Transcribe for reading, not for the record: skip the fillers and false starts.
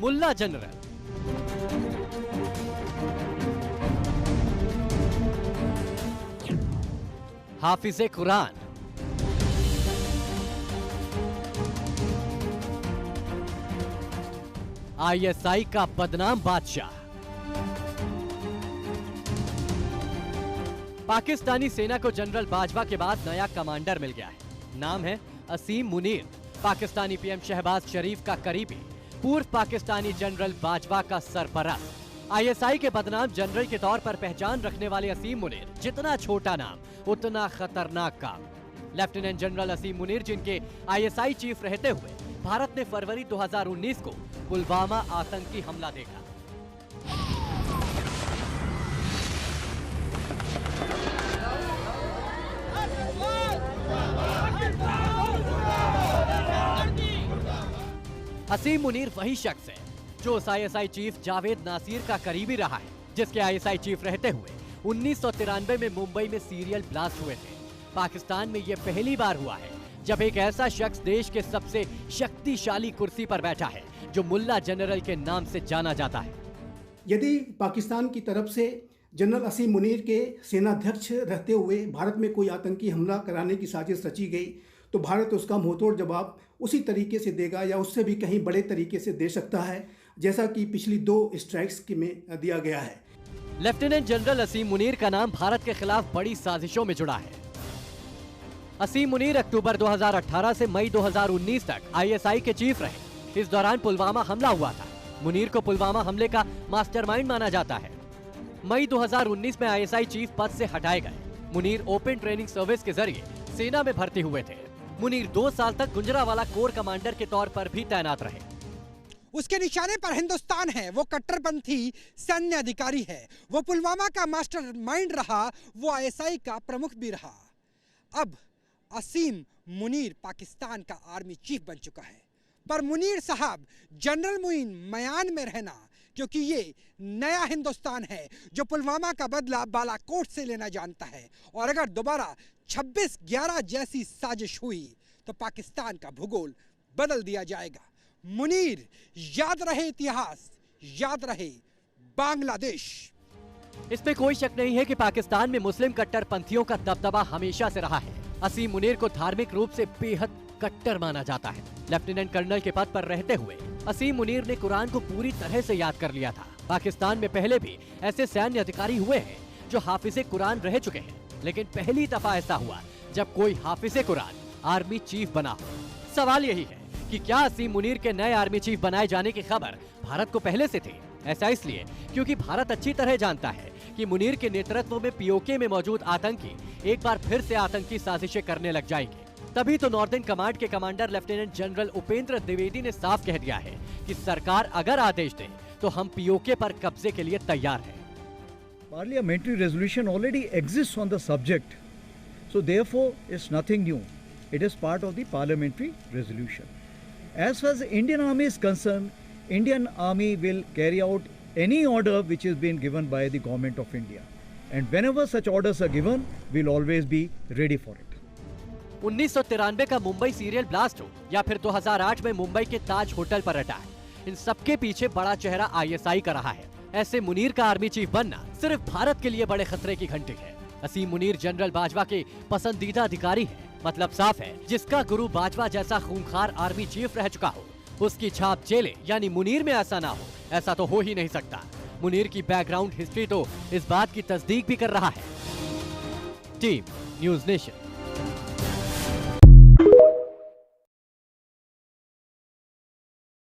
मुल्ला general. हाफिजे Quran, ISI का बदनाम बादशाह। पाकिस्तानी सेना को जनरल बाजवा के बाद नया कमांडर मिल गया है। नाम है असीम मुनीर। पाकिस्तानी पीएम शहबाज शरीफ का करीबी, पूर्व पाकिस्तानी जनरल बाजवा का सरपरस्त। आईएसआई के बदनाम जनरल के तौर पर पहचान रखने वाले असीम मुनीर, जितना छोटा नाम उतना खतरनाक काम। लेफ्टिनेंट जनरल असीम मुनीर, जिनके आईएसआई चीफ रहते हुए भारत ने फरवरी 2019 को पुलवामा आतंकी हमला देखा। असीम मुनीर वही शख्स है जो उस आईएसआई चीफ जावेद नासिर का करीबी रहा है, जिसके आईएसआई चीफ रहते हुए 1993 में मुंबई में सीरियल ब्लास्ट हुए थे। पाकिस्तान में यह पहली बार हुआ है जब एक ऐसा शख्स देश के सबसे शक्तिशाली कुर्सी पर बैठा है जो मुल्ला जनरल के नाम से जाना जाता है। यदि पाकिस्तान की तरफ से जनरल असीम मुनीर के सेनाध्यक्ष रहते हुए भारत में कोई आतंकी हमला कराने की साजिश रची गई तो भारत उसका मुंहतोड़ जवाब उसी तरीके से देगा या उससे भी कहीं बड़े तरीके से दे सकता है, जैसा कि पिछली 2 स्ट्राइक्स में दिया गया है। लेफ्टिनेंट जनरल असीम मुनीर का नाम भारत के खिलाफ बड़ी साजिशों में जुड़ा है। असीम मुनीर अक्टूबर 2018 से मई 2019 तक आईएसआई के चीफ रहे। इस दौरान पुलवामा हमला हुआ था। मुनीर को पुलवामा हमले का मास्टरमाइंड माना जाता है। मई 2019 में आईएसआई चीफ पद से हटाए गए। मुनीर ओपन ट्रेनिंग सर्विस के जरिए सेना में भर्ती हुए थे। मुनीर 2 साल तक गुजरांवाला कोर कमांडर के तौर पर भी तैनात रहे। उसके निशाने पर हिंदुस्तान है। वो कट्टरपंथी सैन्य अधिकारी है। वो पुलवामा का मास्टरमाइंड रहा। वो आईएसआई का प्रमुख भी रहा। अब असीम मुनीर पाकिस्तान का आर्मी चीफ बन चुका है। पर मुनीर साहब जनरल मुइन मयान में रहना, क्योंकि ये नया हिंदुस्तान है जो पुलवामा का बदला बालाकोट से लेना जानता है। और अगर दोबारा 26/11 जैसी साजिश हुई तो पाकिस्तान का भूगोल बदल दिया जाएगा। मुनीर, याद रहे इतिहास, याद रहे बांग्लादेश। इसमें कोई शक नहीं है कि पाकिस्तान में मुस्लिम कट्टरपंथियों का दबदबा हमेशा से रहा है। असीम मुनीर को धार्मिक रूप से बेहद कट्टर माना जाता है। लेफ्टिनेंट कर्नल के पद पर रहते हुए असीम मुनीर ने कुरान को पूरी तरह से याद कर लिया था। पाकिस्तान में पहले भी ऐसे सैन्य अधिकारी हुए हैं जो हाफिजे कुरान रह चुके हैं, लेकिन पहली दफा ऐसा हुआ जब कोई हाफिजे कुरान आर्मी चीफ बना हो। सवाल यही है कि क्या असीम मुनीर के नए आर्मी चीफ बनाए जाने की खबर भारत को पहले से थी? ऐसा इसलिए क्योंकि भारत अच्छी तरह जानता है कि मुनीर के नेतृत्व में पीओके में मौजूद आतंकी एक बार फिर से आतंकी साजिशें करने लग जाएंगे। तभी तो नॉर्दर्न कमांड के commander lieutenant general Upendra Dwivedi ने साफ कह दिया है कि सरकार अगर आदेश दे तो हम पीओके पर कब्जे के लिए तैयार हैं। Parliamentary resolution already exists on the subject, so therefore it's nothing new. It is part of the parliamentary resolution. As far as the Indian Army is concerned, Indian Army will carry out any order which is being given by the government of India, and whenever such orders are given, we'll always be ready for it. 1993 का Mumbai serial blast हो या फिर 2008 में मुंबई के ताज hotel पर attack, इन सबके पीछे बड़ा चेहरा आईएसआई का रहा है। ऐसे मुनीर का आर्मी चीफ बनना सिर्फ भारत के लिए बड़े खतरे की घंटी है। असीम मुनीर जनरल बाजवा के पसंदीदा अधिकारी है। मतलब साफ है, जिसका गुरु बाजवा जैसा खूंखार आर्मी चीफ रह चुका हो, उसकी छाप जेले यानी मुनीर में ऐसा ना हो, ऐसा तो हो ही नहीं सकता। मुनीर की बैकग्राउंड हिस्ट्री तो इस बात की तस्दीक भी कर रहा है। Team news nation.